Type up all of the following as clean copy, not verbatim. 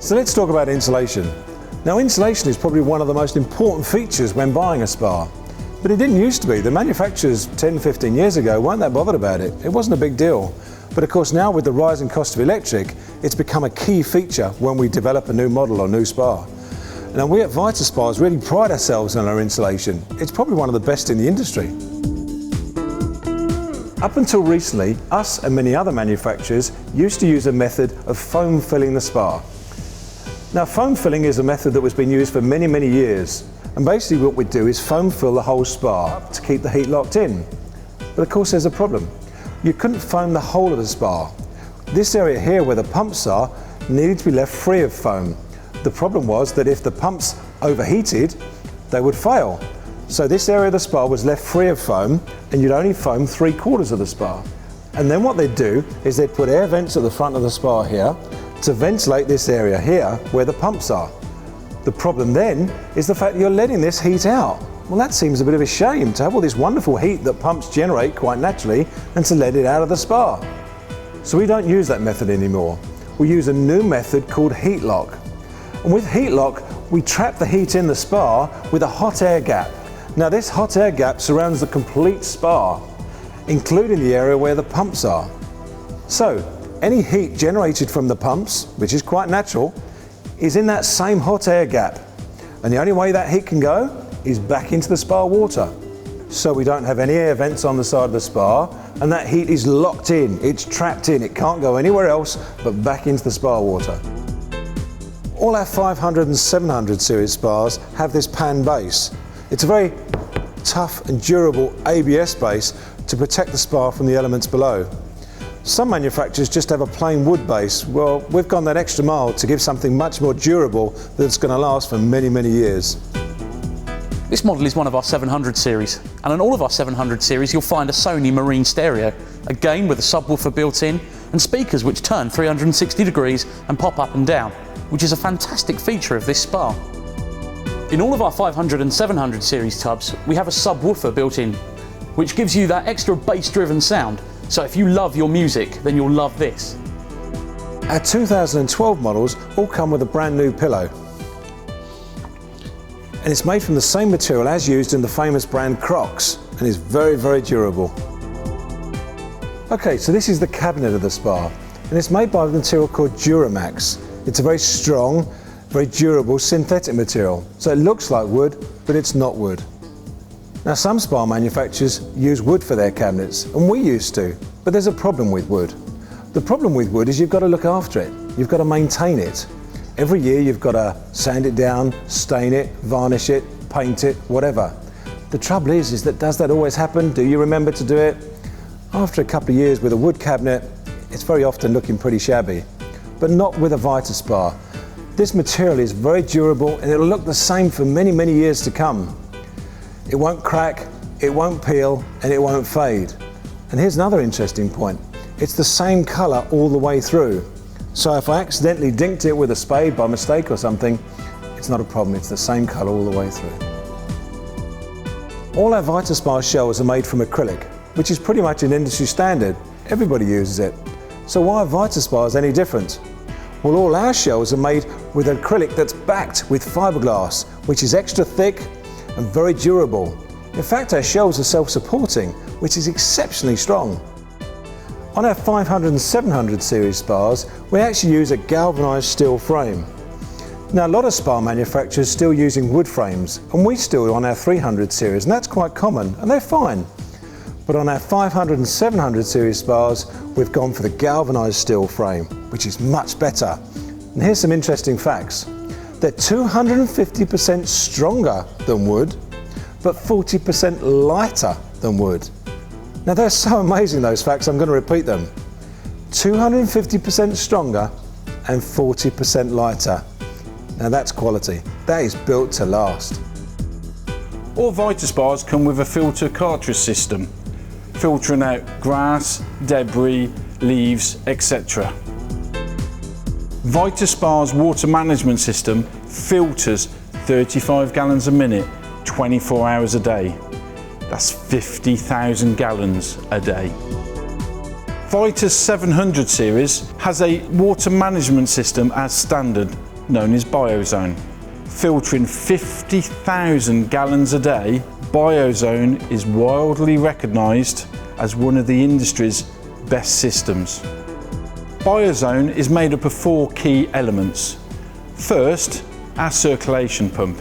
So let's talk about insulation. Now, insulation is probably one of the most important features when buying a spa, but it didn't used to be. The manufacturers 10, 15 years ago weren't that bothered about it. It wasn't a big deal. But of course now with the rising cost of electric, it's become a key feature when we develop a new model or new spa. Now we at Vita Spas really pride ourselves on our insulation. It's probably one of the best in the industry. Up until recently, us and many other manufacturers used to use a method of foam filling the spa. Now, foam filling is a method that was being used for many, many years. And basically what we do is foam fill the whole spa to keep the heat locked in. But of course there's a problem. You couldn't foam the whole of the spa. This area here where the pumps are needed to be left free of foam. The problem was that if the pumps overheated, they would fail. So this area of the spa was left free of foam, and you'd only foam 3/4 of the spa. And then what they'd do is they'd put air vents at the front of the spa here to ventilate this area here where the pumps are. The problem then is the fact that you're letting this heat out. Well, that seems a bit of a shame to have all this wonderful heat that pumps generate quite naturally and to let it out of the spa. So we don't use that method anymore. We use a new method called heat lock. And with heat lock, we trap the heat in the spa with a hot air gap. Now this hot air gap surrounds the complete spa, including the area where the pumps are. So any heat generated from the pumps, which is quite natural, is in that same hot air gap. And the only way that heat can go is back into the spa water. So we don't have any air vents on the side of the spa, and that heat is locked in, it's trapped in, it can't go anywhere else but back into the spa water. All our 500 and 700 series spas have this pan base. It's a very tough and durable ABS base to protect the spa from the elements below. Some manufacturers just have a plain wood base. Well, we've gone that extra mile to give something much more durable that's going to last for many, many years. This model is one of our 700 series, and on all of our 700 series you'll find a Sony Marine stereo, again with a subwoofer built in and speakers which turn 360 degrees and pop up and down, which is a fantastic feature of this spa. In all of our 500 and 700 series tubs we have a subwoofer built in, which gives you that extra bass-driven sound. So if you love your music, then you'll love this. Our 2012 models all come with a brand new pillow. And it's made from the same material as used in the famous brand Crocs, and is very, very durable. Okay, so this is the cabinet of the spa, and it's made by a material called Duramax. It's a very strong, very durable synthetic material. So it looks like wood, but it's not wood. Now some spa manufacturers use wood for their cabinets, and we used to, but there's a problem with wood. The problem with wood is you've got to look after it, you've got to maintain it. Every year you've got to sand it down, stain it, varnish it, paint it, whatever. The trouble is that does that always happen? Do you remember to do it? After a couple of years with a wood cabinet, it's very often looking pretty shabby, but not with a Vita Spa. This material is very durable and it'll look the same for many, many years to come. It won't crack, it won't peel, and it won't fade. And here's another interesting point. It's the same colour all the way through. So if I accidentally dinked it with a spade by mistake or something, it's not a problem, it's the same colour all the way through. All our Vita Spa shells are made from acrylic, which is pretty much an industry standard. Everybody uses it. So why are Vita Spas any different? Well, all our shells are made with acrylic that's backed with fiberglass, which is extra thick and very durable. In fact, our shells are self-supporting, which is exceptionally strong. On our 500 and 700 series spas, we actually use a galvanised steel frame. Now, a lot of spa manufacturers still using wood frames, and we still on our 300 series, and that's quite common, and they're fine. But on our 500 and 700 series spas, we've gone for the galvanised steel frame, which is much better. And here's some interesting facts. They're 250% stronger than wood, but 40% lighter than wood. Now they're so amazing, those facts, I'm going to repeat them. 250% stronger and 40% lighter. Now that's quality. That is built to last. All Vita Spas come with a filter cartridge system, filtering out grass, debris, leaves, etc. Vita Spa's water management system filters 35 gallons a minute, 24 hours a day. That's 50,000 gallons a day. Vita's 700 series has a water management system as standard, known as Biozone. Filtering 50,000 gallons a day, Biozone is widely recognised as one of the industry's best systems. Biozone is made up of 4 key elements. First, our circulation pump.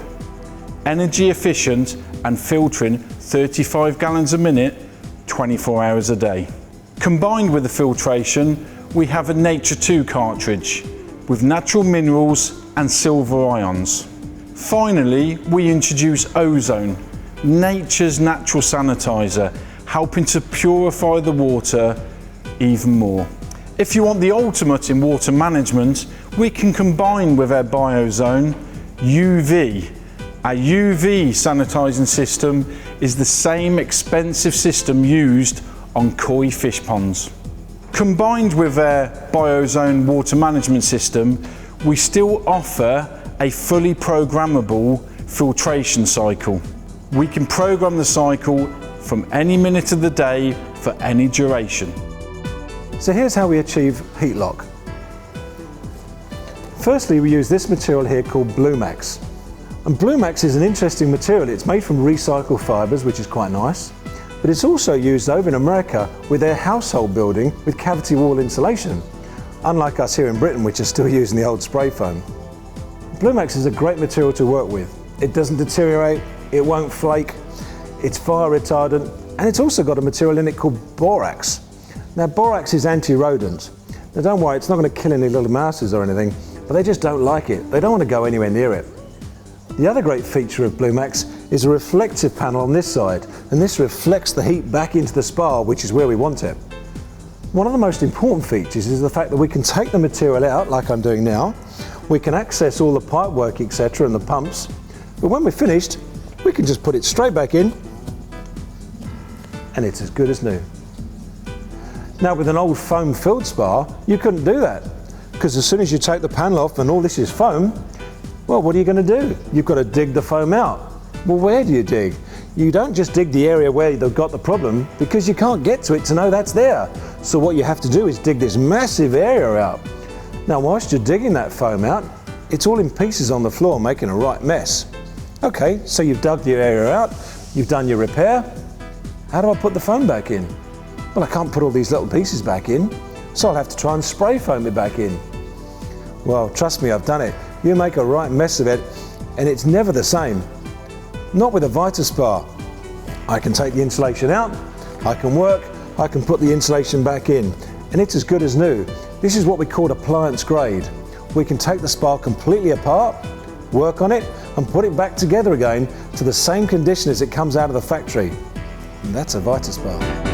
Energy efficient and filtering 35 gallons a minute, 24 hours a day. Combined with the filtration, we have a Nature 2 cartridge with natural minerals and silver ions. Finally, we introduce ozone, nature's natural sanitizer, helping to purify the water even more. If you want the ultimate in water management, we can combine with our Biozone UV. Our UV sanitising system is the same expensive system used on koi fish ponds. Combined with our Biozone water management system, we still offer a fully programmable filtration cycle. We can program the cycle from any minute of the day for any duration. So here's how we achieve heat lock. Firstly, we use this material here called Bluemax. And Bluemax is an interesting material. It's made from recycled fibres, which is quite nice, but it's also used over in America with their household building with cavity wall insulation, unlike us here in Britain, which are still using the old spray foam. Bluemax is a great material to work with. It doesn't deteriorate, it won't flake, it's fire retardant, and it's also got a material in it called borax. Now, borax is anti-rodent. Now, don't worry, it's not going to kill any little mouses or anything, but they just don't like it. They don't want to go anywhere near it. The other great feature of Bluemax is a reflective panel on this side, and this reflects the heat back into the spa, which is where we want it. One of the most important features is the fact that we can take the material out, like I'm doing now. We can access all the pipe work, etc., and the pumps, but when we're finished, we can just put it straight back in, and it's as good as new. Now, with an old foam filled spa, you couldn't do that, because as soon as you take the panel off and all this is foam, well, what are you going to do? You've got to dig the foam out. Well, where do you dig? You don't just dig the area where they've got the problem, because you can't get to it to know that's there. So what you have to do is dig this massive area out. Now, whilst you're digging that foam out, it's all in pieces on the floor, making a right mess. Okay, so you've dug the area out, you've done your repair. How do I put the foam back in? Well, I can't put all these little pieces back in, so I'll have to try and spray foam it back in. Well, trust me, I've done it. You make a right mess of it, and it's never the same. Not with a Vita spa. I can take the insulation out, I can work, I can put the insulation back in, and it's as good as new. This is what we call appliance grade. We can take the spa completely apart, work on it, and put it back together again to the same condition as it comes out of the factory. And that's a Vita spa.